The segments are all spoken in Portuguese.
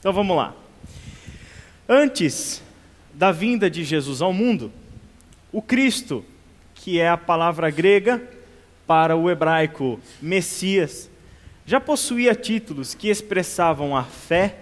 Então vamos lá. Antes da vinda de Jesus ao mundo, o Cristo, que é a palavra grega para o hebraico Messias, já possuía títulos que expressavam a fé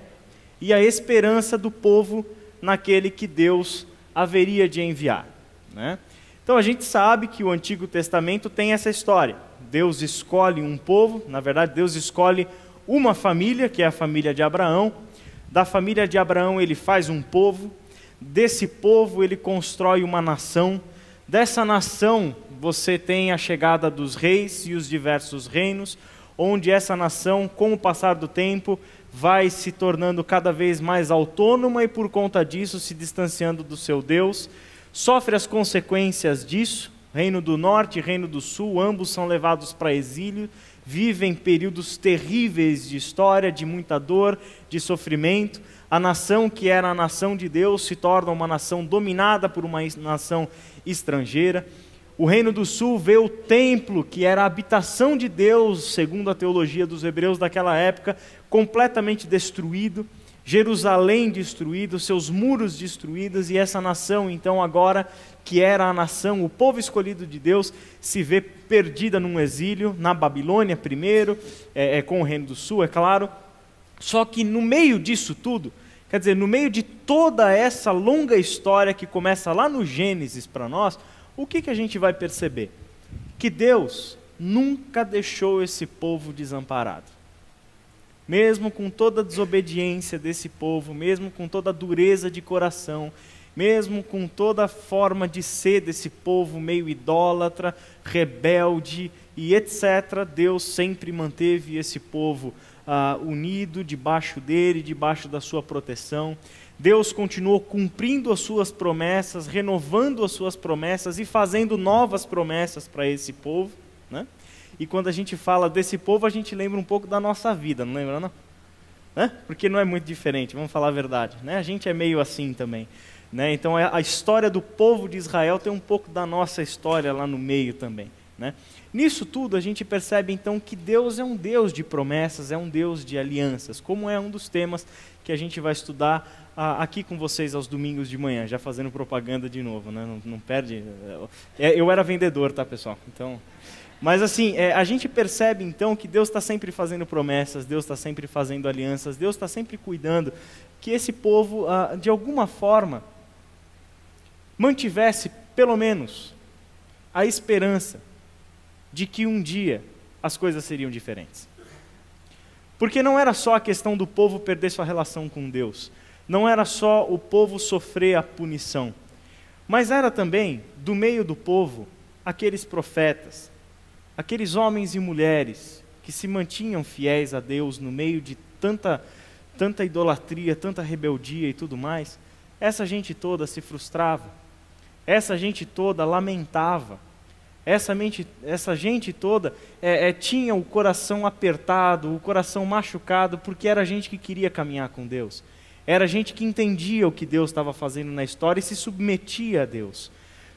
e a esperança do povo naquele que Deus haveria de enviar, né? Então a gente sabe que o Antigo Testamento tem essa história. Deus escolhe um povo, na verdade Deus escolhe uma família, que é a família de Abraão. Da família de Abraão ele faz um povo, desse povo ele constrói uma nação, dessa nação você tem a chegada dos reis e os diversos reinos, onde essa nação, com o passar do tempo, vai se tornando cada vez mais autônoma e por conta disso se distanciando do seu Deus, sofre as consequências disso. Reino do Norte e Reino do Sul, ambos são levados para exílio, vivem períodos terríveis de história, de muita dor, de sofrimento. A nação que era a nação de Deus se torna uma nação dominada por uma nação estrangeira. O Reino do Sul vê o templo, que era a habitação de Deus, segundo a teologia dos hebreus daquela época, completamente destruído. Jerusalém destruído, seus muros destruídos, e essa nação, então, agora, que era a nação, o povo escolhido de Deus, se vê perdida num exílio, na Babilônia primeiro, com o Reino do Sul, é claro. Só que no meio disso tudo, quer dizer, no meio de toda essa longa história que começa lá no Gênesis para nós, o que a gente vai perceber? Que Deus nunca deixou esse povo desamparado. Mesmo com toda a desobediência desse povo, mesmo com toda a dureza de coração, mesmo com toda a forma de ser desse povo meio idólatra, rebelde e etc., Deus sempre manteve esse povo unido debaixo dele, debaixo da sua proteção. Deus continuou cumprindo as suas promessas, renovando as suas promessas e fazendo novas promessas para esse povo, né? E quando a gente fala desse povo, a gente lembra um pouco da nossa vida, não lembra não? Né? Porque não é muito diferente, vamos falar a verdade, né? A gente é meio assim também, né? Então a história do povo de Israel tem um pouco da nossa história lá no meio também, né? Nisso tudo a gente percebe então que Deus é um Deus de promessas, é um Deus de alianças, como é um dos temas que a gente vai estudar aqui com vocês aos domingos de manhã, já fazendo propaganda de novo, né? Não perde. Eu era vendedor, tá, pessoal? Então... Mas assim, a gente percebe então que Deus está sempre fazendo promessas, Deus está sempre fazendo alianças, Deus está sempre cuidando que esse povo, de alguma forma, mantivesse, pelo menos, a esperança de que um dia as coisas seriam diferentes. Porque não era só a questão do povo perder sua relação com Deus, não era só o povo sofrer a punição, mas era também, do meio do povo, aqueles profetas, aqueles homens e mulheres que se mantinham fiéis a Deus no meio de tanta idolatria, tanta rebeldia e tudo mais, essa gente toda se frustrava, essa gente toda lamentava, essa gente toda tinha o coração apertado, o coração machucado, porque era gente que queria caminhar com Deus, era gente que entendia o que Deus estava fazendo na história e se submetia a Deus.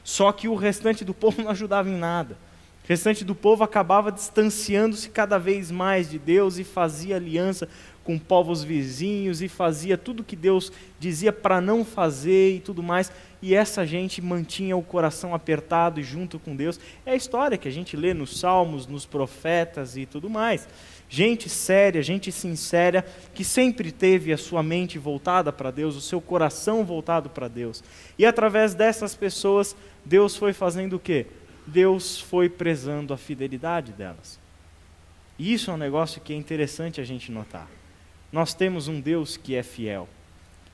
Só que o restante do povo não ajudava em nada. O restante do povo acabava distanciando-se cada vez mais de Deus e fazia aliança com povos vizinhos e fazia tudo que Deus dizia para não fazer e tudo mais. E essa gente mantinha o coração apertado e junto com Deus. É a história que a gente lê nos Salmos, nos profetas e tudo mais. Gente séria, gente sincera, que sempre teve a sua mente voltada para Deus, o seu coração voltado para Deus. E através dessas pessoas, Deus foi fazendo o quê? Deus foi prezando a fidelidade delas. E isso é um negócio que é interessante a gente notar. Nós temos um Deus que é fiel.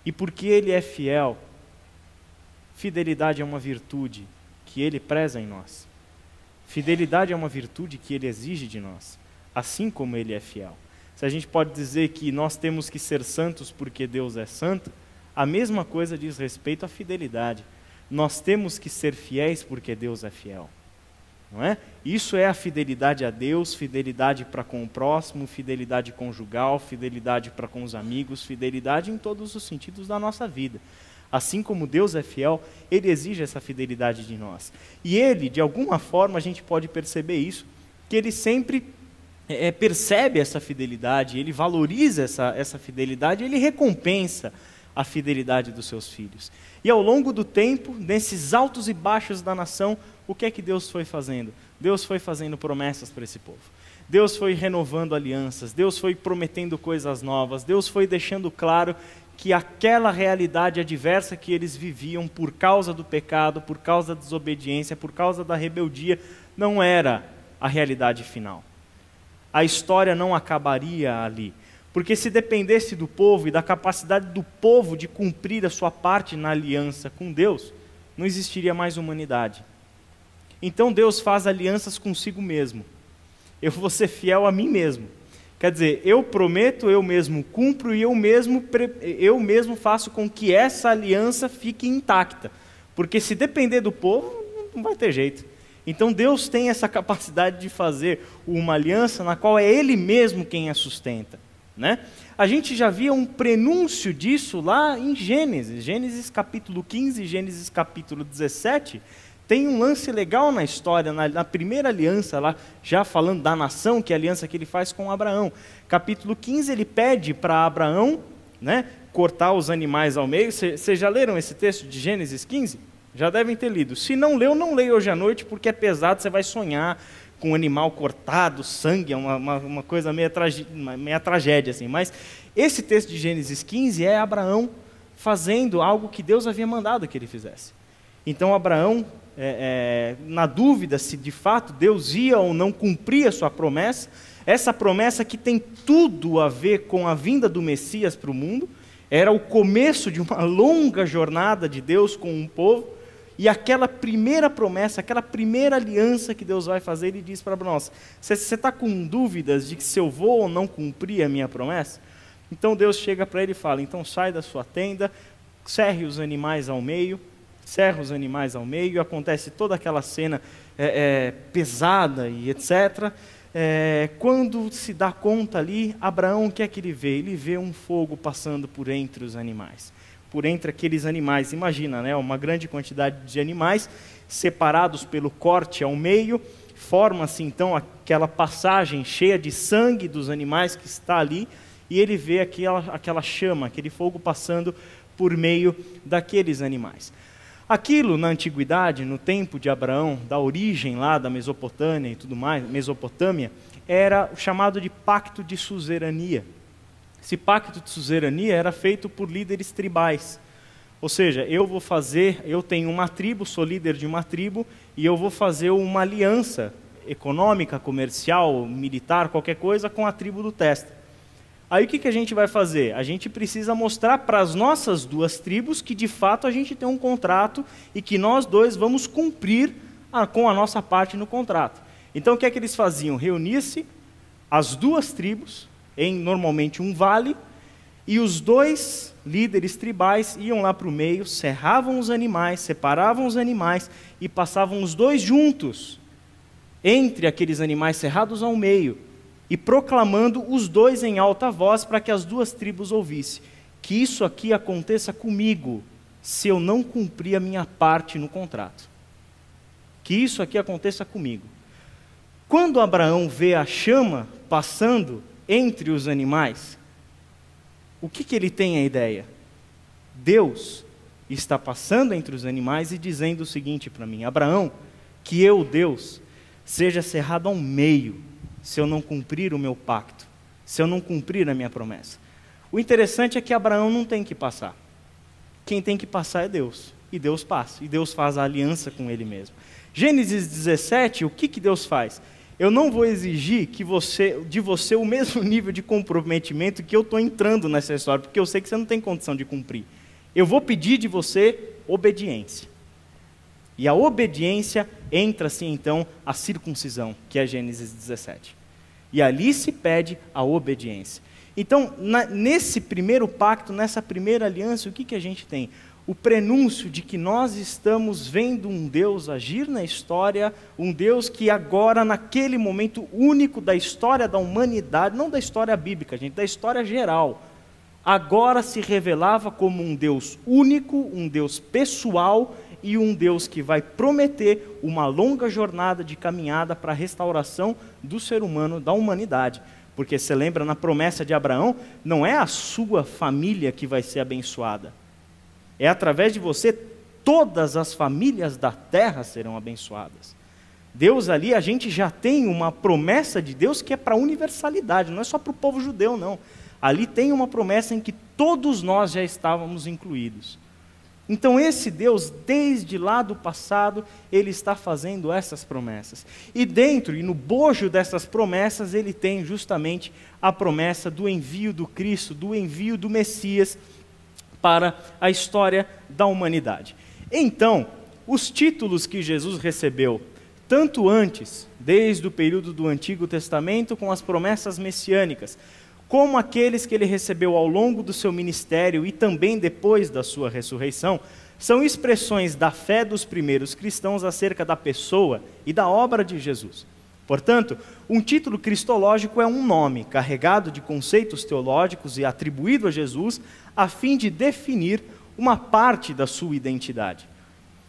E porque Ele é fiel, fidelidade é uma virtude que Ele preza em nós. Fidelidade é uma virtude que Ele exige de nós, assim como Ele é fiel. Se a gente pode dizer que nós temos que ser santos porque Deus é santo, a mesma coisa diz respeito à fidelidade. Nós temos que ser fiéis porque Deus é fiel. Não é? Isso é a fidelidade a Deus, fidelidade para com o próximo, fidelidade conjugal, fidelidade para com os amigos, fidelidade em todos os sentidos da nossa vida. Assim como Deus é fiel, Ele exige essa fidelidade de nós. E Ele, de alguma forma, a gente pode perceber isso, que Ele sempre percebe essa fidelidade, ele valoriza essa fidelidade, ele recompensa a fidelidade dos seus filhos. E ao longo do tempo, nesses altos e baixos da nação, o que é que Deus foi fazendo? Deus foi fazendo promessas para esse povo. Deus foi renovando alianças, Deus foi prometendo coisas novas, Deus foi deixando claro que aquela realidade adversa que eles viviam por causa do pecado, por causa da desobediência, por causa da rebeldia, não era a realidade final. A história não acabaria ali. Porque se dependesse do povo e da capacidade do povo de cumprir a sua parte na aliança com Deus, não existiria mais humanidade. Então Deus faz alianças consigo mesmo. Eu vou ser fiel a mim mesmo. Quer dizer, eu prometo, eu mesmo cumpro e eu mesmo faço com que essa aliança fique intacta. Porque se depender do povo, não vai ter jeito. Então Deus tem essa capacidade de fazer uma aliança na qual é Ele mesmo quem a sustenta. Né? A gente já via um prenúncio disso lá em Gênesis. Gênesis capítulo 15, Gênesis capítulo 17... Tem um lance legal na história, na primeira aliança lá, já falando da nação, que é a aliança que ele faz com Abraão. Capítulo 15, ele pede para Abraão, né, cortar os animais ao meio. Vocês já leram esse texto de Gênesis 15? Já devem ter lido. Se não leu, não leia hoje à noite, porque é pesado, você vai sonhar com um animal cortado, sangue, é uma coisa meio tragédia, assim. Mas esse texto de Gênesis 15 é Abraão fazendo algo que Deus havia mandado que ele fizesse. Então Abraão, na dúvida se de fato Deus ia ou não cumprir a sua promessa, essa promessa que tem tudo a ver com a vinda do Messias para o mundo, era o começo de uma longa jornada de Deus com um povo, e aquela primeira promessa, aquela primeira aliança que Deus vai fazer, Ele diz para Abraão: você está com dúvidas de que se eu vou ou não cumprir a minha promessa? Então Deus chega para ele e fala: então sai da sua tenda, cerre os animais ao meio, cerra os animais ao meio, acontece toda aquela cena pesada e etc. Quando se dá conta ali, Abraão, o que é que ele vê? Ele vê um fogo passando por entre os animais, por entre aqueles animais. Imagina, né, uma grande quantidade de animais separados pelo corte ao meio, forma-se então aquela passagem cheia de sangue dos animais que está ali, e ele vê aquela chama, aquele fogo passando por meio daqueles animais. Aquilo, na antiguidade, no tempo de Abraão, da origem lá da Mesopotâmia e tudo mais, Mesopotâmia, era o chamado de pacto de suzerania. Esse pacto de suzerania era feito por líderes tribais. Ou seja, eu tenho uma tribo, sou líder de uma tribo, e eu vou fazer uma aliança econômica, comercial, militar, qualquer coisa, com a tribo do testa. Aí o que a gente vai fazer? A gente precisa mostrar para as nossas duas tribos que de fato a gente tem um contrato e que nós dois vamos cumprir com a nossa parte no contrato. Então o que é que eles faziam? Reunir-se as duas tribos em normalmente um vale, e os dois líderes tribais iam lá para o meio, cerravam os animais, separavam os animais e passavam os dois juntos entre aqueles animais cerrados ao meio, e proclamando os dois em alta voz para que as duas tribos ouvissem: que isso aqui aconteça comigo se eu não cumprir a minha parte no contrato. Que isso aqui aconteça comigo. Quando Abraão vê a chama passando entre os animais, o que ele tem a ideia? Deus está passando entre os animais e dizendo o seguinte para mim: Abraão, que eu, Deus, seja cerrado ao meio se eu não cumprir o meu pacto, se eu não cumprir a minha promessa. O interessante é que Abraão não tem que passar. Quem tem que passar é Deus. E Deus passa. E Deus faz a aliança com Ele mesmo. Gênesis 17, o que Deus faz? Eu não vou exigir de você o mesmo nível de comprometimento que eu estou entrando nessa história, porque eu sei que você não tem condição de cumprir. Eu vou pedir de você obediência. E a obediência entra-se então a circuncisão, que é Gênesis 17. E ali se pede a obediência. Então, nesse primeiro pacto, nessa primeira aliança, o que a gente tem? O prenúncio de que nós estamos vendo um Deus agir na história, um Deus que agora, naquele momento único da história da humanidade, não da história bíblica, gente, da história geral, agora se revelava como um Deus único, um Deus pessoal, e um Deus que vai prometer uma longa jornada de caminhada para a restauração do ser humano, da humanidade. Porque você lembra, na promessa de Abraão, não é a sua família que vai ser abençoada. É através de você, todas as famílias da terra serão abençoadas. Deus ali, a gente já tem uma promessa de Deus que é para a universalidade, não é só para o povo judeu, não. Ali tem uma promessa em que todos nós já estávamos incluídos. Então esse Deus, desde lá do passado, ele está fazendo essas promessas. E dentro, e no bojo dessas promessas, ele tem justamente a promessa do envio do Cristo, do envio do Messias para a história da humanidade. Então, os títulos que Jesus recebeu, tanto antes, desde o período do Antigo Testamento, com as promessas messiânicas, como aqueles que ele recebeu ao longo do seu ministério e também depois da sua ressurreição, são expressões da fé dos primeiros cristãos acerca da pessoa e da obra de Jesus. Portanto, um título cristológico é um nome carregado de conceitos teológicos e atribuído a Jesus a fim de definir uma parte da sua identidade.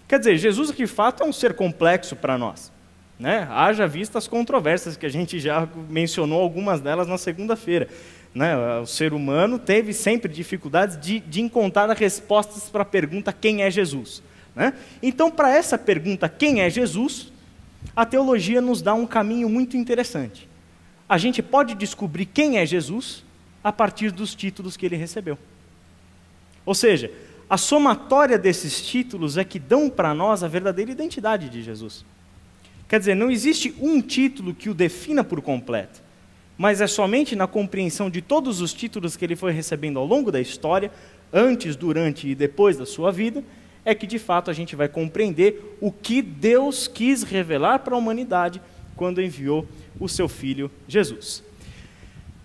Quer dizer, Jesus de fato é um ser complexo para nós, né? Haja vista as controvérsias que a gente já mencionou, algumas delas na segunda-feira, né? O ser humano teve sempre dificuldades de encontrar respostas para a pergunta quem é Jesus, né? Então, para essa pergunta quem é Jesus, a teologia nos dá um caminho muito interessante. A gente pode descobrir quem é Jesus a partir dos títulos que ele recebeu. Ou seja, a somatória desses títulos é que dão para nós a verdadeira identidade de Jesus. Quer dizer, não existe um título que o defina por completo, mas é somente na compreensão de todos os títulos que ele foi recebendo ao longo da história, antes, durante e depois da sua vida, é que de fato a gente vai compreender o que Deus quis revelar para a humanidade quando enviou o seu Filho Jesus.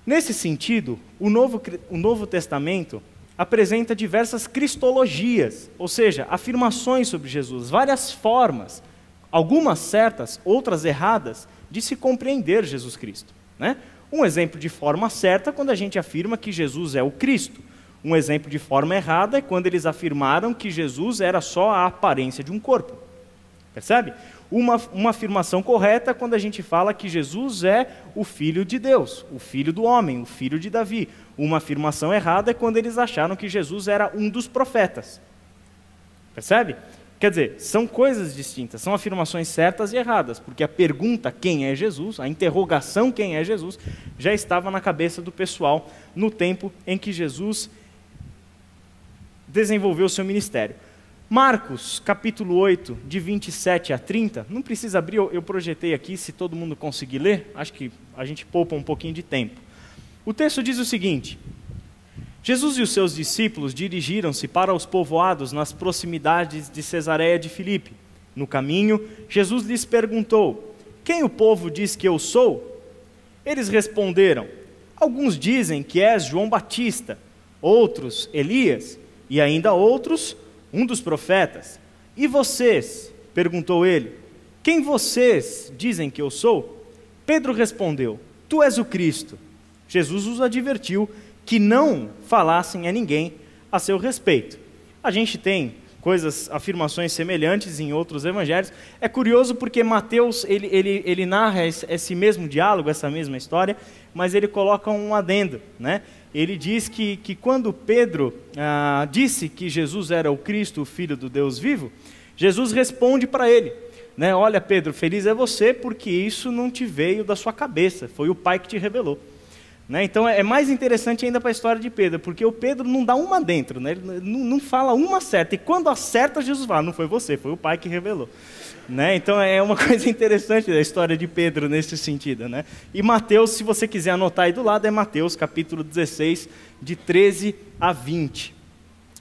Nesse sentido, o Novo Testamento apresenta diversas cristologias, ou seja, afirmações sobre Jesus, várias formas, algumas certas, outras erradas, de se compreender Jesus Cristo, né? Um exemplo de forma certa é quando a gente afirma que Jesus é o Cristo. Um exemplo de forma errada é quando eles afirmaram que Jesus era só a aparência de um corpo. Percebe? Uma afirmação correta é quando a gente fala que Jesus é o Filho de Deus, o Filho do homem, o Filho de Davi. Uma afirmação errada é quando eles acharam que Jesus era um dos profetas. Percebe? Quer dizer, são coisas distintas, são afirmações certas e erradas, porque a pergunta quem é Jesus, a interrogação quem é Jesus, já estava na cabeça do pessoal no tempo em que Jesus desenvolveu o seu ministério. Marcos, capítulo 8, de 27 a 30, não precisa abrir, eu projetei aqui, se todo mundo conseguir ler, acho que a gente poupa um pouquinho de tempo. O texto diz o seguinte: Jesus e os seus discípulos dirigiram-se para os povoados nas proximidades de Cesareia de Filipe. No caminho, Jesus lhes perguntou: quem o povo diz que eu sou? Eles responderam: alguns dizem que és João Batista, outros Elias, e ainda outros, um dos profetas. E vocês? Perguntou ele. Quem vocês dizem que eu sou? Pedro respondeu: tu és o Cristo. Jesus os advertiu que não falassem a ninguém a seu respeito. A gente tem afirmações semelhantes em outros evangelhos. É curioso porque Mateus, ele narra esse mesmo diálogo, essa mesma história, mas ele coloca um adendo, né? Ele diz que quando Pedro disse que Jesus era o Cristo, o Filho do Deus vivo, Jesus responde para ele, né? Olha, Pedro, feliz é você porque isso não te veio da sua cabeça, foi o Pai que te revelou. Né? Então é mais interessante ainda para a história de Pedro, porque o Pedro não dá uma dentro, né? Ele não fala uma certa, e quando acerta, Jesus fala: não foi você, foi o Pai que revelou. Né? Então é uma coisa interessante da história de Pedro nesse sentido. Né? E Mateus, se você quiser anotar aí do lado, é Mateus capítulo 16, de 13 a 20.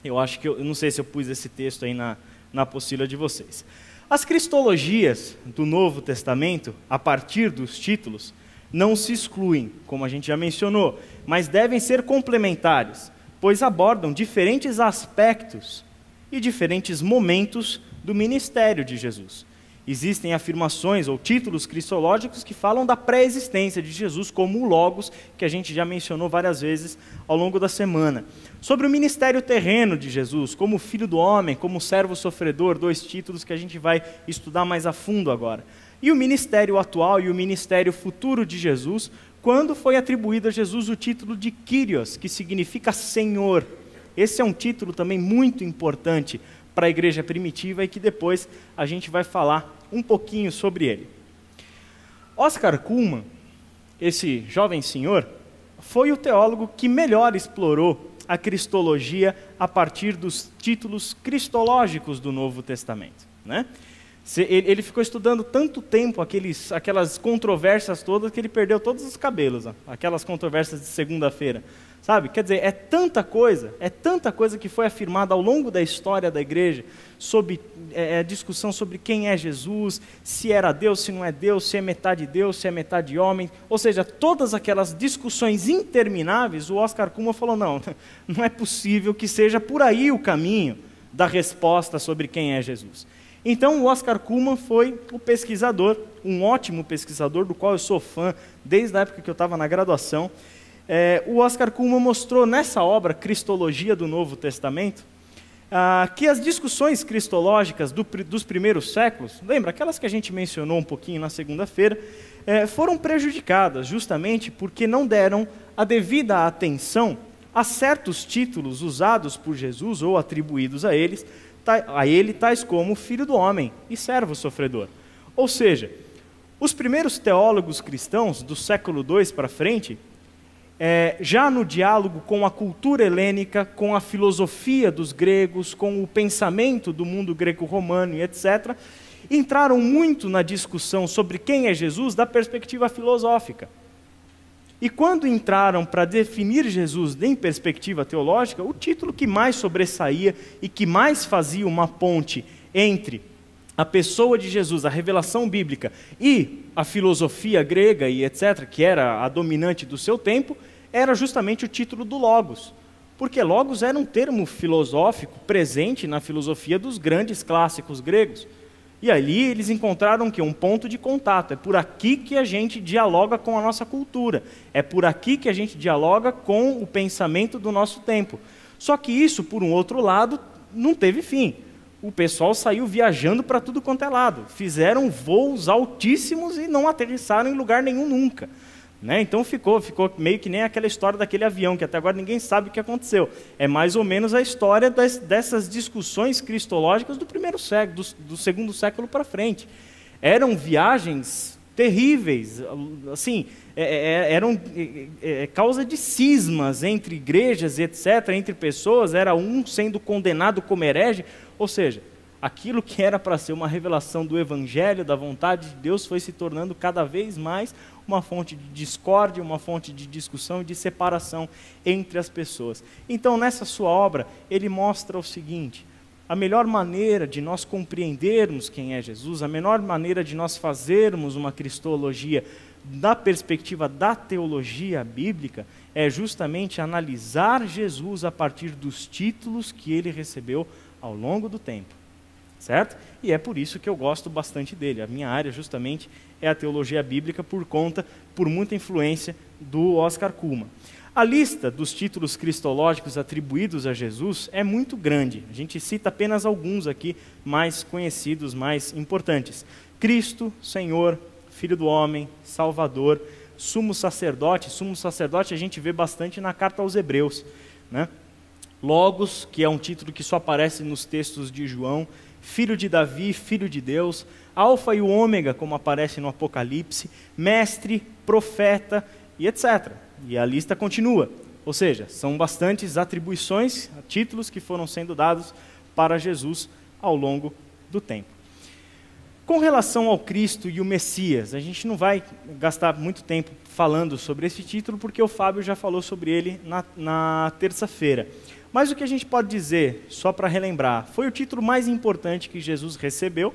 Eu acho que, eu não sei se eu pus esse texto aí na apostila de vocês. As cristologias do Novo Testamento, a partir dos títulos, não se excluem, como a gente já mencionou, mas devem ser complementares, pois abordam diferentes aspectos e diferentes momentos do ministério de Jesus. Existem afirmações ou títulos cristológicos que falam da pré-existência de Jesus como o Logos, que a gente já mencionou várias vezes ao longo da semana. Sobre o ministério terreno de Jesus, como Filho do Homem, como servo sofredor, 2 títulos que a gente vai estudar mais a fundo agora. E o ministério atual e o ministério futuro de Jesus, quando foi atribuído a Jesus o título de Kyrios, que significa Senhor. Esse é um título também muito importante para a igreja primitiva e que depois a gente vai falar um pouquinho sobre ele. Oscar Cullmann, esse jovem senhor, foi o teólogo que melhor explorou a cristologia a partir dos títulos cristológicos do Novo Testamento, né? Ele ficou estudando tanto tempo aquelas controvérsias todas que ele perdeu todos os cabelos, ó, aquelas controvérsias de segunda-feira, sabe? Quer dizer, é tanta coisa que foi afirmada ao longo da história da igreja, sobre discussão sobre quem é Jesus, se era Deus, se não é Deus, se é metade Deus, se é metade homem, ou seja, todas aquelas discussões intermináveis. O Oscar Cullmann falou, não é possível que seja por aí o caminho da resposta sobre quem é Jesus. Então, o Oscar Cullmann foi o pesquisador, um ótimo pesquisador, do qual eu sou fã desde a época que eu estava na graduação. O Oscar Cullmann mostrou nessa obra, Cristologia do Novo Testamento, que as discussões cristológicas dos primeiros séculos, lembra, aquelas que a gente mencionou um pouquinho na segunda-feira, foram prejudicadas justamente porque não deram a devida atenção a certos títulos usados por Jesus ou atribuídos a ele, tais como Filho do Homem e Servo Sofredor. Ou seja, os primeiros teólogos cristãos do século II para frente, já no diálogo com a cultura helênica, com a filosofia dos gregos, com o pensamento do mundo greco-romano e etc., entraram muito na discussão sobre quem é Jesus da perspectiva filosófica. E quando entraram para definir Jesus em perspectiva teológica, o título que mais sobressaía e que mais fazia uma ponte entre a pessoa de Jesus, a revelação bíblica, e a filosofia grega e etc., que era a dominante do seu tempo, era justamente o título do Logos. Porque Logos era um termo filosófico presente na filosofia dos grandes clássicos gregos. E ali eles encontraram um ponto de contato. É por aqui que a gente dialoga com a nossa cultura. É por aqui que a gente dialoga com o pensamento do nosso tempo. Só que isso, por um outro lado, não teve fim. O pessoal saiu viajando para tudo quanto é lado. Fizeram voos altíssimos e não aterrissaram em lugar nenhum nunca. Né? Então ficou meio que nem aquela história daquele avião, que até agora ninguém sabe o que aconteceu. É mais ou menos a história dessas discussões cristológicas do primeiro século, do segundo século para frente. Eram viagens terríveis, assim, eram causa de cismas entre igrejas, etc., entre pessoas, era um sendo condenado como herege, ou seja, aquilo que era para ser uma revelação do Evangelho, da vontade de Deus, foi se tornando cada vez mais uma fonte de discórdia, uma fonte de discussão e de separação entre as pessoas. Então, nessa sua obra, ele mostra o seguinte: a melhor maneira de nós compreendermos quem é Jesus, a melhor maneira de nós fazermos uma cristologia da perspectiva da teologia bíblica, é justamente analisar Jesus a partir dos títulos que ele recebeu ao longo do tempo. Certo? E é por isso que eu gosto bastante dele. A minha área, justamente, é a teologia bíblica por muita influência do Oscar Cullmann. A lista dos títulos cristológicos atribuídos a Jesus é muito grande. A gente cita apenas alguns aqui, mais conhecidos, mais importantes. Cristo, Senhor, Filho do Homem, Salvador, Sumo Sacerdote. Sumo Sacerdote a gente vê bastante na carta aos Hebreus, né? Logos, que é um título que só aparece nos textos de João. Filho de Davi, Filho de Deus, Alfa e o Ômega, como aparece no Apocalipse, Mestre, Profeta e etc. E a lista continua. Ou seja, são bastantes atribuições, títulos que foram sendo dados para Jesus ao longo do tempo. Com relação ao Cristo e o Messias, a gente não vai gastar muito tempo falando sobre esse título, porque o Fábio já falou sobre ele na terça-feira. Mas o que a gente pode dizer, só para relembrar, foi o título mais importante que Jesus recebeu.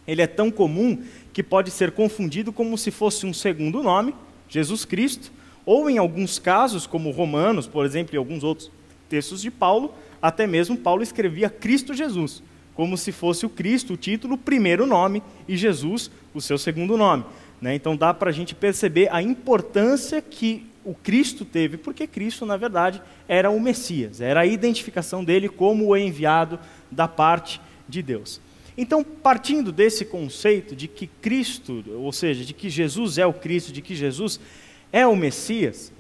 Ele é tão comum que pode ser confundido como se fosse um segundo nome, Jesus Cristo, ou em alguns casos, como Romanos, por exemplo, e alguns outros textos de Paulo, até mesmo Paulo escrevia Cristo Jesus, como se fosse o Cristo, o título, o primeiro nome, e Jesus, o seu segundo nome. Então dá para a gente perceber a importância que o Cristo teve, porque Cristo, na verdade, era o Messias, era a identificação dele como o enviado da parte de Deus. Então, partindo desse conceito de que Cristo, ou seja, de que Jesus é o Cristo, de que Jesus é o Messias,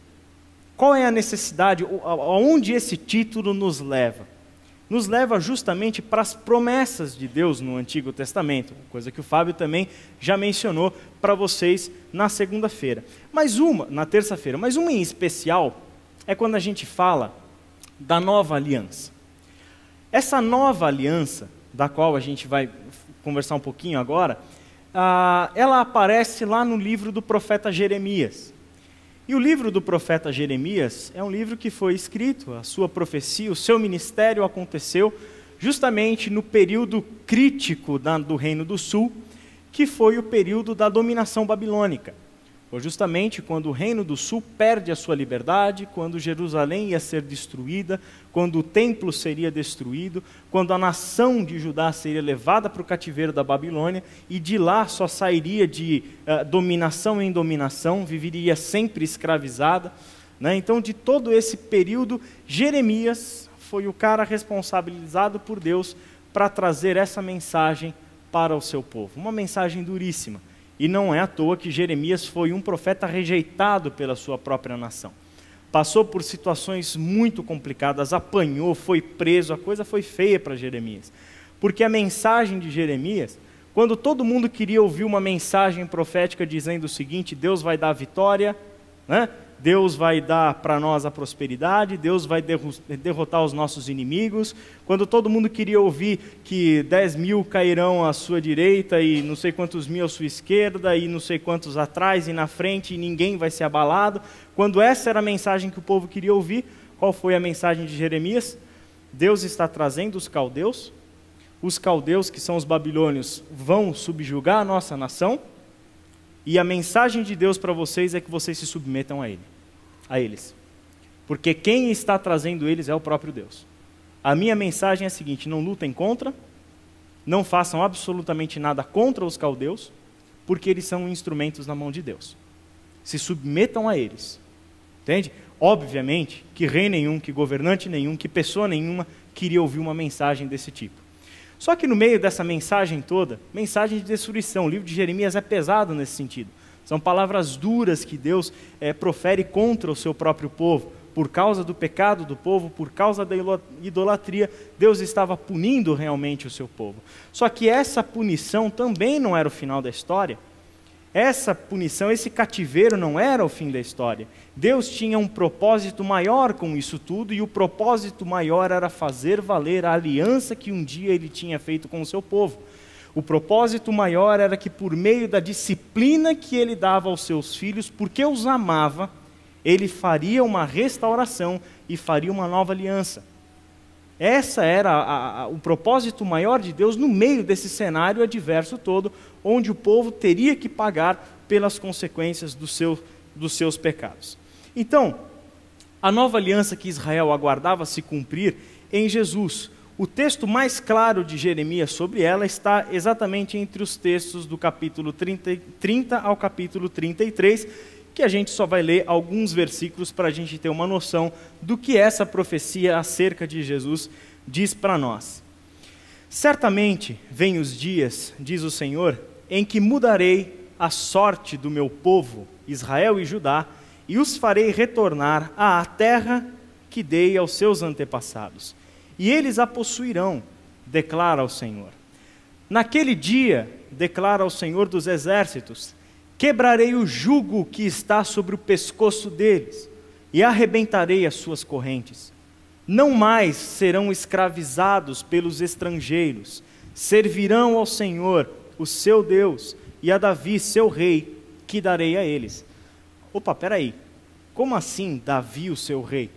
qual é a necessidade, aonde esse título nos leva? Nos leva justamente para as promessas de Deus no Antigo Testamento, coisa que o Fábio também já mencionou para vocês na segunda-feira. Na terça-feira, mas uma em especial é quando a gente fala da nova aliança. Essa nova aliança, da qual a gente vai conversar um pouquinho agora, ela aparece lá no livro do profeta Jeremias. E o livro do profeta Jeremias é um livro que foi escrito, a sua profecia, o seu ministério aconteceu justamente no período crítico do Reino do Sul, que foi o período da dominação babilônica. Foi justamente quando o Reino do Sul perde a sua liberdade, quando Jerusalém ia ser destruída, quando o templo seria destruído, quando a nação de Judá seria levada para o cativeiro da Babilônia, e de lá só sairia de dominação em dominação, viveria sempre escravizada. Então, de todo esse período, Jeremias foi o cara responsabilizado por Deus para trazer essa mensagem para o seu povo. Uma mensagem duríssima. E não é à toa que Jeremias foi um profeta rejeitado pela sua própria nação. Passou por situações muito complicadas, apanhou, foi preso, a coisa foi feia para Jeremias. Porque a mensagem de Jeremias, quando todo mundo queria ouvir uma mensagem profética dizendo o seguinte: Deus vai dar a vitória, Deus vai dar para nós a prosperidade, Deus vai derrotar os nossos inimigos. Quando todo mundo queria ouvir que 10 mil cairão à sua direita e não sei quantos mil à sua esquerda e não sei quantos atrás e na frente e ninguém vai ser abalado. Quando essa era a mensagem que o povo queria ouvir, qual foi a mensagem de Jeremias? Deus está trazendo os caldeus, que são os babilônios, vão subjugar a nossa nação, e a mensagem de Deus para vocês é que vocês se submetam a eles. Porque quem está trazendo eles é o próprio Deus. A minha mensagem é a seguinte: não lutem contra, não façam absolutamente nada contra os caldeus, porque eles são instrumentos na mão de Deus. Se submetam a eles. Entende? Obviamente que rei nenhum, que governante nenhum, que pessoa nenhuma queria ouvir uma mensagem desse tipo. Só que no meio dessa mensagem toda, mensagem de destruição, o livro de Jeremias é pesado nesse sentido. São palavras duras que Deus profere contra o seu próprio povo. Por causa do pecado do povo, por causa da idolatria, Deus estava punindo realmente o seu povo. Só que essa punição também não era o final da história. Essa punição, esse cativeiro não era o fim da história. Deus tinha um propósito maior com isso tudo, e o propósito maior era fazer valer a aliança que um dia ele tinha feito com o seu povo. O propósito maior era que, por meio da disciplina que ele dava aos seus filhos, porque os amava, ele faria uma restauração e faria uma nova aliança. Essa era o propósito maior de Deus no meio desse cenário adverso todo, onde o povo teria que pagar pelas consequências dos seus pecados. Então, a nova aliança que Israel aguardava se cumprir em Jesus. O texto mais claro de Jeremias sobre ela está exatamente entre os textos do capítulo 30 ao capítulo 33, que a gente só vai ler alguns versículos para a gente ter uma noção do que essa profecia acerca de Jesus diz para nós. Certamente vêm os dias, diz o Senhor, em que mudarei a sorte do meu povo, Israel e Judá, e os farei retornar à terra que dei aos seus antepassados. E eles a possuirão, declara o Senhor. Naquele dia, declara o Senhor dos exércitos, quebrarei o jugo que está sobre o pescoço deles e arrebentarei as suas correntes. Não mais serão escravizados pelos estrangeiros, servirão ao Senhor, o seu Deus, e a Davi, seu rei, que darei a eles. Opa, peraí, como assim Davi, o seu rei?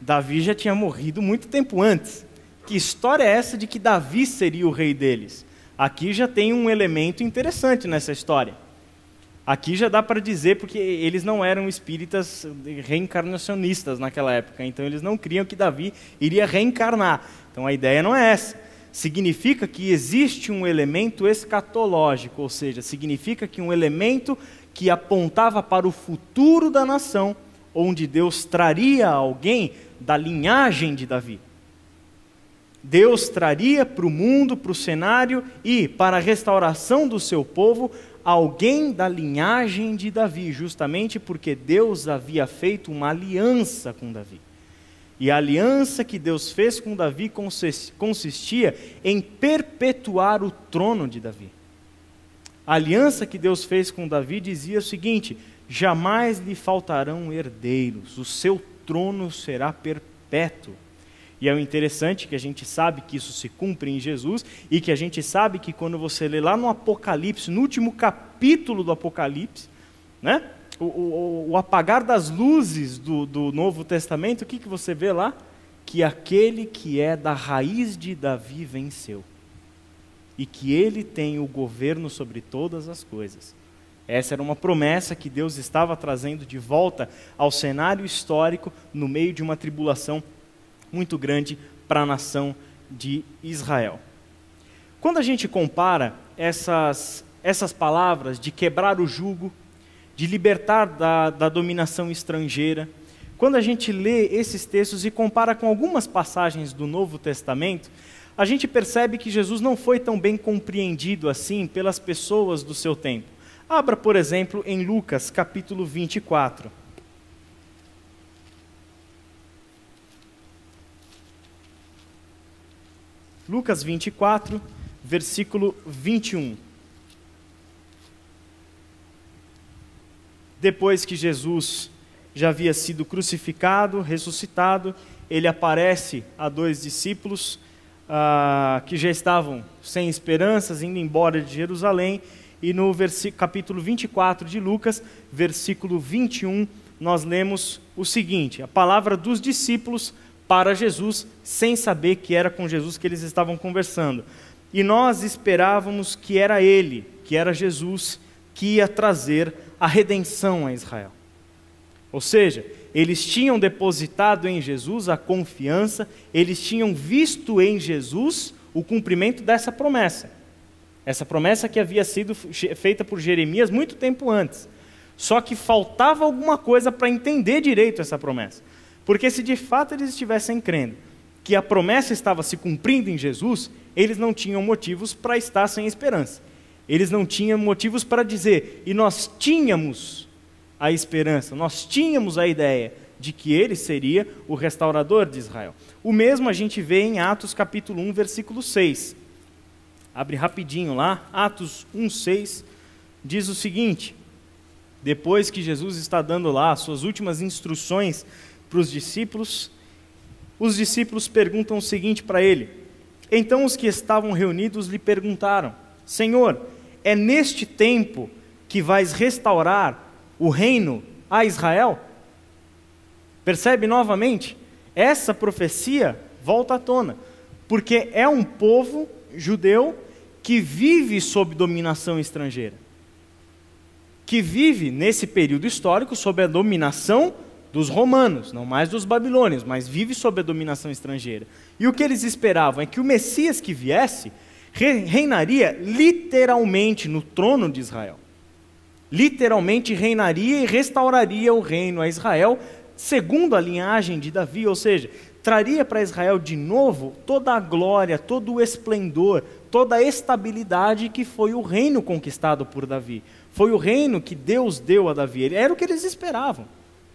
Davi já tinha morrido muito tempo antes. Que história é essa de que Davi seria o rei deles? Aqui já tem um elemento interessante nessa história. Aqui já dá para dizer, porque eles não eram espíritas reencarnacionistas naquela época, então eles não criam que Davi iria reencarnar. Então a ideia não é essa. significa que existe um elemento escatológico, ou seja, significa que um elemento que apontava para o futuro da nação, onde Deus traria alguém da linhagem de Davi. Deus traria para o mundo, para o cenário e para a restauração do seu povo, alguém da linhagem de Davi, justamente porque Deus havia feito uma aliança com Davi. E a aliança que Deus fez com Davi consistia em perpetuar o trono de Davi. A aliança que Deus fez com Davi dizia o seguinte: jamais lhe faltarão herdeiros, o seu trono será perpétuo. E é o interessante que a gente sabe que isso se cumpre em Jesus, e que a gente sabe que quando você lê lá no Apocalipse, no último capítulo do Apocalipse, né? O apagar das luzes do Novo Testamento, o que você vê lá? Que aquele que é da raiz de Davi venceu. E que ele tem o governo sobre todas as coisas. Essa era uma promessa que Deus estava trazendo de volta ao cenário histórico no meio de uma tribulação muito grande para a nação de Israel. Quando a gente compara essas palavras de quebrar o jugo, de libertar da dominação estrangeira, quando a gente lê esses textos e compara com algumas passagens do Novo Testamento, a gente percebe que Jesus não foi tão bem compreendido assim pelas pessoas do seu tempo. Abra, por exemplo, em Lucas, capítulo 24. Lucas 24, versículo 21. Depois que Jesus já havia sido crucificado, ressuscitado, ele aparece a 2 discípulos que já estavam sem esperanças, indo embora de Jerusalém, e no capítulo 24 de Lucas, versículo 21, nós lemos o seguinte: a palavra dos discípulos para Jesus, sem saber que era com Jesus que eles estavam conversando. E nós esperávamos que era Ele, que era Jesus, que ia trazer a redenção a Israel. Ou seja, eles tinham depositado em Jesus a confiança, eles tinham visto em Jesus o cumprimento dessa promessa. Essa promessa que havia sido feita por Jeremias muito tempo antes. Só que faltava alguma coisa para entender direito essa promessa. Porque se de fato eles estivessem crendo que a promessa estava se cumprindo em Jesus, eles não tinham motivos para estar sem esperança. Eles não tinham motivos para dizer, e nós tínhamos a esperança, nós tínhamos a ideia de que ele seria o restaurador de Israel. O mesmo a gente vê em Atos capítulo 1, versículo 6. Abre rapidinho lá, Atos 1, 6, diz o seguinte: depois que Jesus está dando lá as suas últimas instruções para os discípulos perguntam o seguinte para ele. Então os que estavam reunidos lhe perguntaram: Senhor, é neste tempo que vais restaurar o reino a Israel? Percebe novamente? Essa profecia volta à tona, porque é um povo judeu que vive sob dominação estrangeira, que vive nesse período histórico sob a dominação dos romanos, não mais dos babilônios, mas vive sob a dominação estrangeira. E o que eles esperavam é que o Messias que viesse reinaria literalmente no trono de Israel. Literalmente reinaria e restauraria o reino a Israel, segundo a linhagem de Davi, ou seja, traria para Israel de novo toda a glória, todo o esplendor, toda a estabilidade que foi o reino conquistado por Davi. Foi o reino que Deus deu a Davi. Era o que eles esperavam.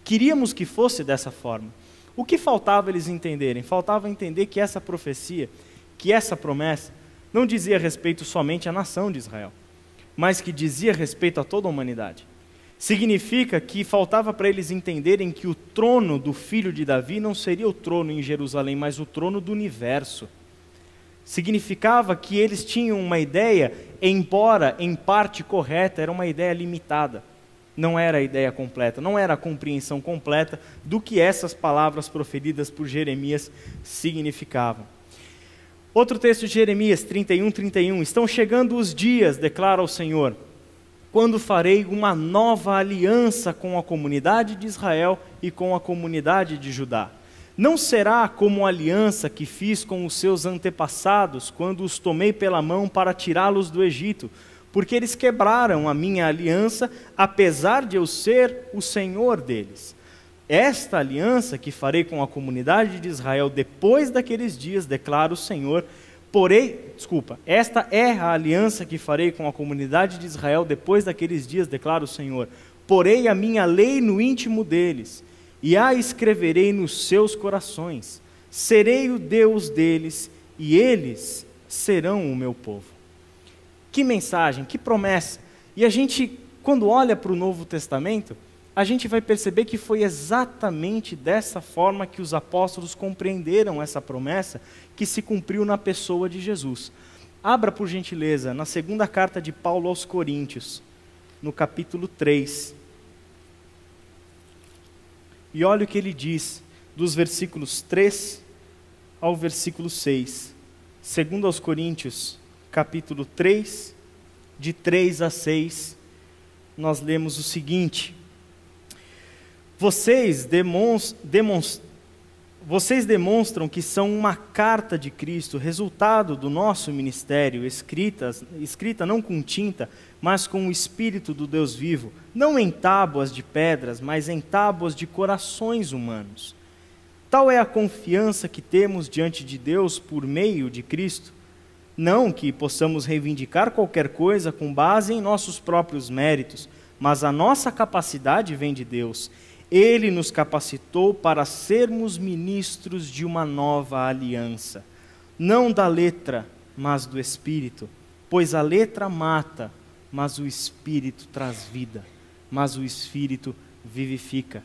Queríamos que fosse dessa forma. O que faltava eles entenderem? Faltava entender que essa profecia, que essa promessa, não dizia respeito somente à nação de Israel, mas que dizia respeito a toda a humanidade. Significa que faltava para eles entenderem que o trono do filho de Davi não seria o trono em Jerusalém, mas o trono do universo. Significava que eles tinham uma ideia, embora em parte correta, era uma ideia limitada. Não era a ideia completa, não era a compreensão completa do que essas palavras proferidas por Jeremias significavam. Outro texto de Jeremias 31, 31. Estão chegando os dias, declara o Senhor, quando farei uma nova aliança com a comunidade de Israel e com a comunidade de Judá. Não será como a aliança que fiz com os seus antepassados, quando os tomei pela mão para tirá-los do Egito, porque eles quebraram a minha aliança, apesar de eu ser o Senhor deles. Esta aliança que farei com a comunidade de Israel depois daqueles dias, declara o Senhor, esta é a aliança que farei com a comunidade de Israel depois daqueles dias, declara o Senhor. Porei a minha lei no íntimo deles, e a escreverei nos seus corações. Serei o Deus deles, e eles serão o meu povo. Que mensagem, que promessa. E a gente, quando olha para o Novo Testamento, a gente vai perceber que foi exatamente dessa forma que os apóstolos compreenderam essa promessa que se cumpriu na pessoa de Jesus. Abra, por gentileza, na segunda carta de Paulo aos Coríntios, no capítulo 3. E olha o que ele diz, dos versículos 3 ao versículo 6. Segundo aos Coríntios, capítulo 3, de 3 a 6, nós lemos o seguinte: Vocês demonstram que são uma carta de Cristo, resultado do nosso ministério, escrita não com tinta, mas com o Espírito do Deus vivo, não em tábuas de pedras, mas em tábuas de corações humanos. Tal é a confiança que temos diante de Deus por meio de Cristo. Não que possamos reivindicar qualquer coisa com base em nossos próprios méritos, mas a nossa capacidade vem de Deus. Ele nos capacitou para sermos ministros de uma nova aliança, não da letra, mas do Espírito, pois a letra mata, mas o Espírito traz vida, mas o Espírito vivifica.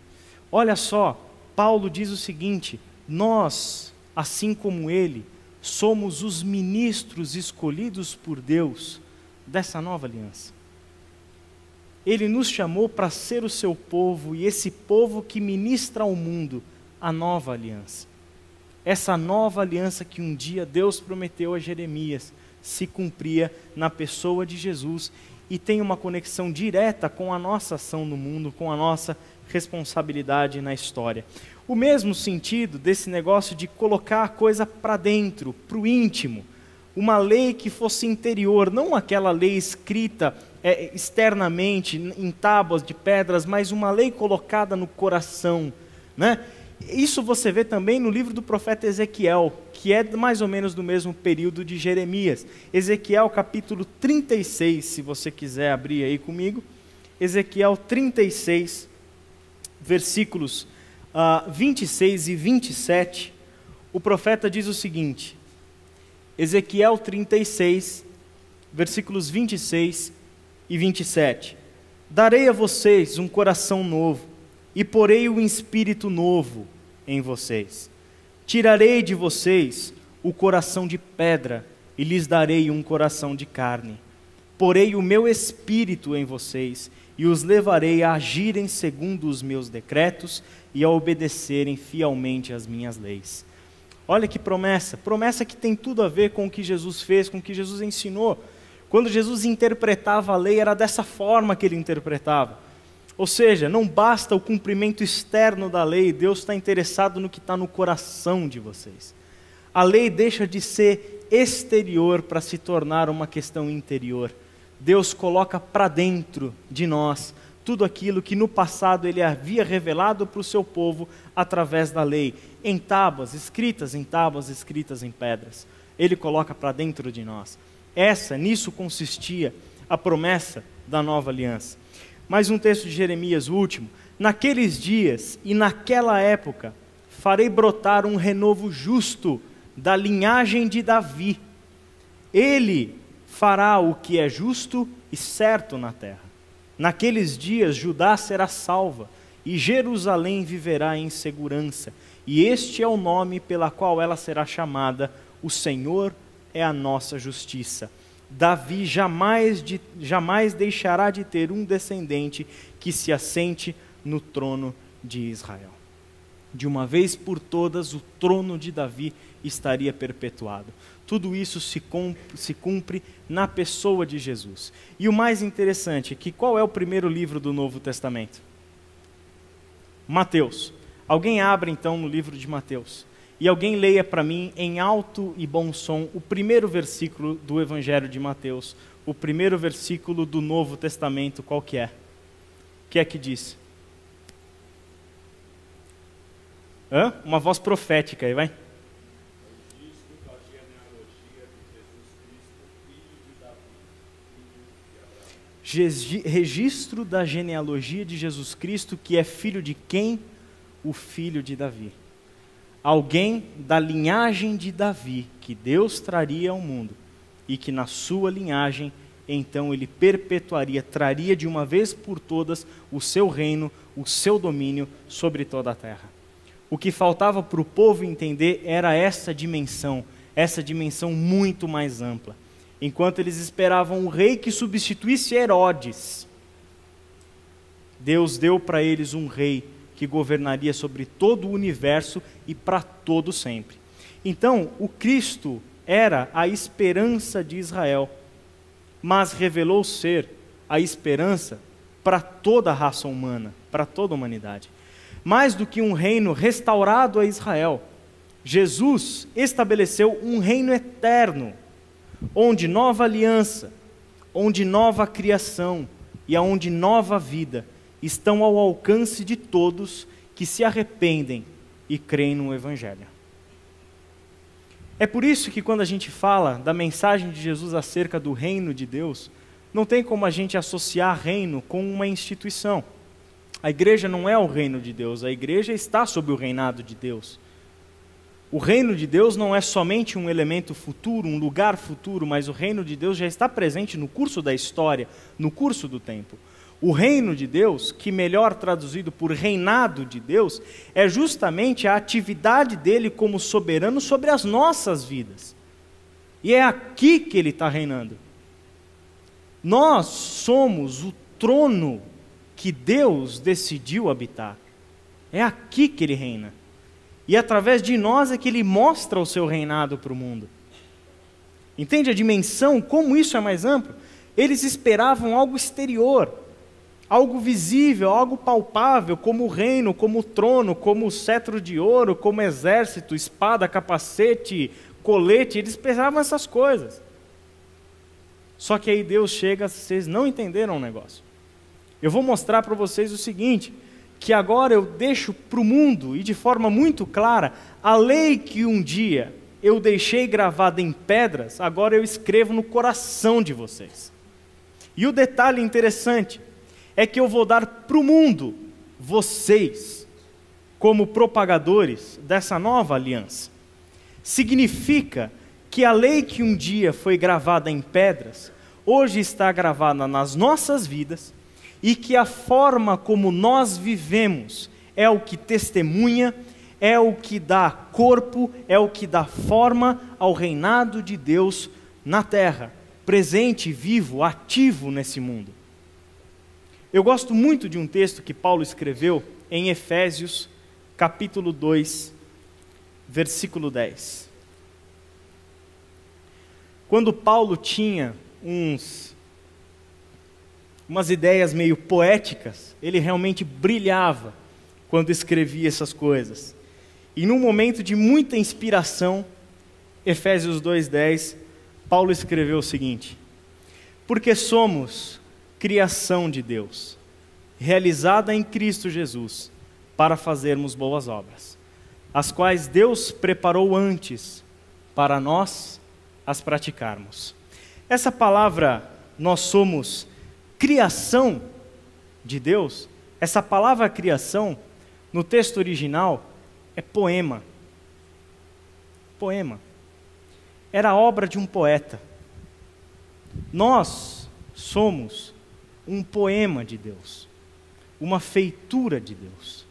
Olha só, Paulo diz o seguinte: nós, assim como ele, somos os ministros escolhidos por Deus dessa nova aliança. Ele nos chamou para ser o seu povo, e esse povo que ministra ao mundo a nova aliança. Essa nova aliança que um dia Deus prometeu a Jeremias se cumpria na pessoa de Jesus e tem uma conexão direta com a nossa ação no mundo, com a nossa responsabilidade na história. O mesmo sentido desse negócio de colocar a coisa para dentro, para o íntimo. Uma lei que fosse interior, não aquela lei escrita externamente, em tábuas de pedras, mas uma lei colocada no coração, né? Isso você vê também no livro do profeta Ezequiel, que é mais ou menos do mesmo período de Jeremias. Ezequiel capítulo 36, se você quiser abrir aí comigo. Ezequiel 36, versículos 26 e 27, o profeta diz o seguinte, Ezequiel 36, versículos 26 e 27. Darei a vocês um coração novo, e porei um espírito novo em vocês. Tirarei de vocês o coração de pedra, e lhes darei um coração de carne. Porei o meu espírito em vocês, e os levarei a agirem segundo os meus decretos, e a obedecerem fielmente às minhas leis. Olha que promessa que tem tudo a ver com o que Jesus fez, com o que Jesus ensinou. Quando Jesus interpretava a lei, era dessa forma que ele interpretava. Ou seja, não basta o cumprimento externo da lei, Deus está interessado no que está no coração de vocês. A lei deixa de ser exterior para se tornar uma questão interior. Deus coloca para dentro de nós tudo aquilo que no passado ele havia revelado para o seu povo através da lei, em tábuas, escritas em pedras. Ele coloca para dentro de nós. Nisso consistia a promessa da nova aliança. Mais um texto de Jeremias, o último. Naqueles dias e naquela época, farei brotar um renovo justo da linhagem de Davi. Ele fará o que é justo e certo na terra. Naqueles dias Judá será salva, e Jerusalém viverá em segurança. E este é o nome pela qual ela será chamada: o Senhor é a nossa justiça. Davi jamais deixará de ter um descendente que se assente no trono de Israel. De uma vez por todas, o trono de Davi estaria perpetuado. Tudo isso se cumpre na pessoa de Jesus. E o mais interessante é que qual é o primeiro livro do Novo Testamento? Mateus. Alguém abra então no livro de Mateus. E alguém leia para mim em alto e bom som o primeiro versículo do Evangelho de Mateus. O primeiro versículo do Novo Testamento, qual que é? O que é que diz? Uma voz profética aí, vai. Registro da genealogia de Jesus Cristo, que é filho de quem? O filho de Davi. Alguém da linhagem de Davi, que Deus traria ao mundo, e que na sua linhagem, então ele perpetuaria, traria de uma vez por todas o seu reino, o seu domínio sobre toda a terra. O que faltava para o povo entender era essa dimensão muito mais ampla. Enquanto eles esperavam um rei que substituísse Herodes, Deus deu para eles um rei que governaria sobre todo o universo e para todo sempre. Então, o Cristo era a esperança de Israel, mas revelou ser a esperança para toda a raça humana, para toda a humanidade. Mais do que um reino restaurado a Israel, Jesus estabeleceu um reino eterno, onde nova aliança, onde nova criação e aonde nova vida estão ao alcance de todos que se arrependem e creem no Evangelho. É por isso que quando a gente fala da mensagem de Jesus acerca do reino de Deus, não tem como a gente associar reino com uma instituição. A igreja não é o reino de Deus, a igreja está sob o reinado de Deus. O reino de Deus não é somente um elemento futuro, um lugar futuro, mas o reino de Deus já está presente no curso da história, no curso do tempo. O reino de Deus, que melhor traduzido por reinado de Deus, é justamente a atividade dele como soberano sobre as nossas vidas. E é aqui que ele está reinando. Nós somos o trono que Deus decidiu habitar. É aqui que ele reina. E através de nós é que ele mostra o seu reinado para o mundo. Entende a dimensão, como isso é mais amplo? Eles esperavam algo exterior, algo visível, algo palpável, como o reino, como o trono, como o cetro de ouro, como exército, espada, capacete, colete. Eles esperavam essas coisas. Só que aí Deus chega, vocês não entenderam o negócio. Eu vou mostrar para vocês o seguinte, que agora eu deixo para o mundo, e de forma muito clara, a lei que um dia eu deixei gravada em pedras, agora eu escrevo no coração de vocês. E o detalhe interessante é que eu vou dar para o mundo, vocês, como propagadores dessa nova aliança. Significa que a lei que um dia foi gravada em pedras, hoje está gravada nas nossas vidas, e que a forma como nós vivemos é o que testemunha, é o que dá corpo, é o que dá forma ao reinado de Deus na terra, presente, vivo, ativo nesse mundo. Eu gosto muito de um texto que Paulo escreveu em Efésios, capítulo 2, versículo 10. Quando Paulo tinha umas ideias meio poéticas, ele realmente brilhava quando escrevia essas coisas. E num momento de muita inspiração, Efésios 2:10, Paulo escreveu o seguinte: porque somos criação de Deus, realizada em Cristo Jesus, para fazermos boas obras, as quais Deus preparou antes para nós as praticarmos. Essa palavra, nós somos criação de Deus, essa palavra criação, no texto original, é poema. Poema. Era obra de um poeta. Nós somos um poema de Deus, uma feitura de Deus.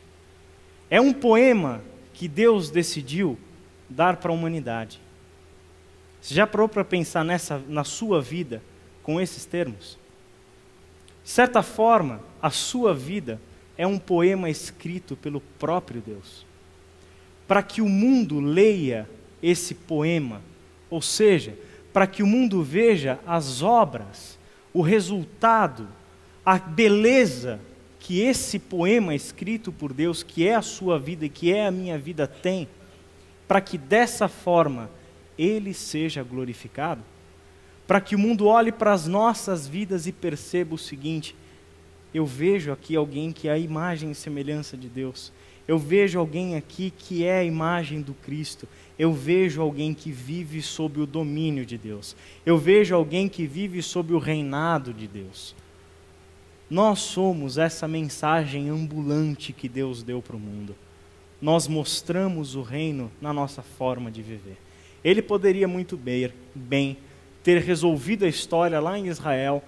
É um poema que Deus decidiu dar para a humanidade. Você já parou para pensar na sua vida com esses termos? De certa forma, a sua vida é um poema escrito pelo próprio Deus, para que o mundo leia esse poema, ou seja, para que o mundo veja as obras, o resultado, a beleza que esse poema escrito por Deus, que é a sua vida e que é a minha vida, tem, para que dessa forma Ele seja glorificado? Para que o mundo olhe para as nossas vidas e perceba o seguinte: eu vejo aqui alguém que é a imagem e semelhança de Deus. Eu vejo alguém aqui que é a imagem do Cristo. Eu vejo alguém que vive sob o domínio de Deus. Eu vejo alguém que vive sob o reinado de Deus. Nós somos essa mensagem ambulante que Deus deu para o mundo. Nós mostramos o reino na nossa forma de viver. Ele poderia muito bem ter resolvido a história lá em Israel,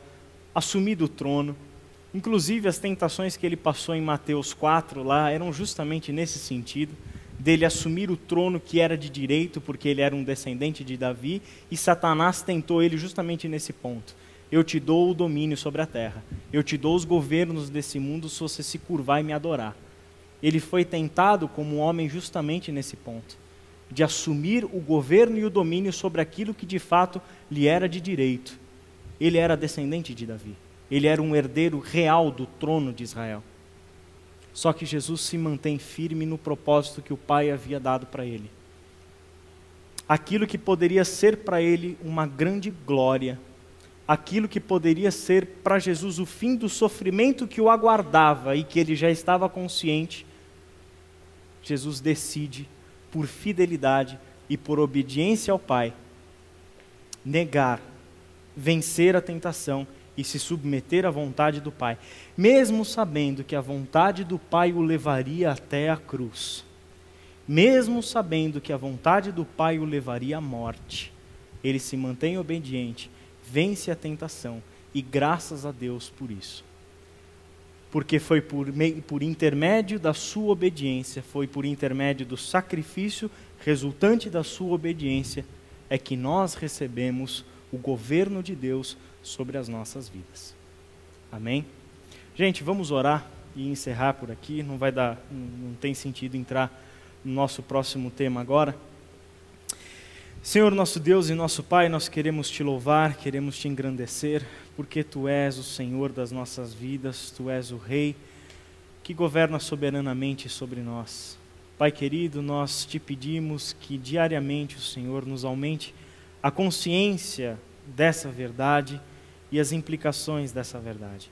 assumido o trono. Inclusive as tentações que ele passou em Mateus 4 lá eram justamente nesse sentido, dele assumir o trono que era de direito, porque ele era um descendente de Davi, e Satanás tentou ele justamente nesse ponto. Eu te dou o domínio sobre a terra, eu te dou os governos desse mundo se você se curvar e me adorar. Ele foi tentado como um homem justamente nesse ponto, de assumir o governo e o domínio sobre aquilo que de fato lhe era de direito. Ele era descendente de Davi, ele era um herdeiro real do trono de Israel. Só que Jesus se mantém firme no propósito que o Pai havia dado para ele. Aquilo que poderia ser para ele uma grande glória, aquilo que poderia ser para Jesus o fim do sofrimento que o aguardava e que ele já estava consciente, Jesus decide, por fidelidade e por obediência ao Pai, negar, vencer a tentação e se submeter à vontade do Pai, mesmo sabendo que a vontade do Pai o levaria até a cruz, mesmo sabendo que a vontade do Pai o levaria à morte, ele se mantém obediente, vence a tentação e graças a Deus por isso. Porque foi por intermédio da sua obediência, foi por intermédio do sacrifício resultante da sua obediência, é que nós recebemos o governo de Deus sobre as nossas vidas. Amém? Gente, vamos orar e encerrar por aqui. Não tem sentido entrar no nosso próximo tema agora. Senhor, nosso Deus e nosso Pai, nós queremos te louvar, queremos te engrandecer, porque tu és o Senhor das nossas vidas, tu és o Rei que governa soberanamente sobre nós. Pai querido, nós te pedimos que diariamente o Senhor nos aumente a consciência dessa verdade e as implicações dessa verdade.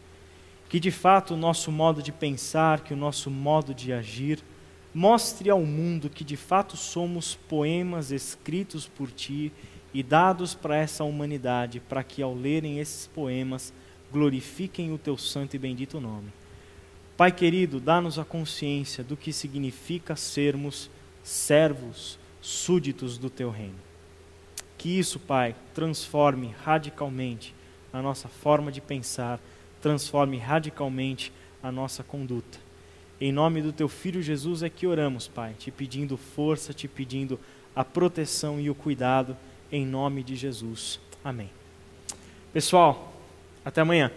Que de fato o nosso modo de pensar, que o nosso modo de agir, mostre ao mundo que de fato somos poemas escritos por Ti e dados para essa humanidade, para que ao lerem esses poemas glorifiquem o Teu santo e bendito nome. Pai querido, dá-nos a consciência do que significa sermos servos, súditos do Teu reino. Que isso, Pai, transforme radicalmente a nossa forma de pensar, transforme radicalmente a nossa conduta. Em nome do Teu Filho Jesus é que oramos, Pai, te pedindo força, te pedindo a proteção e o cuidado, em nome de Jesus. Amém. Pessoal, até amanhã.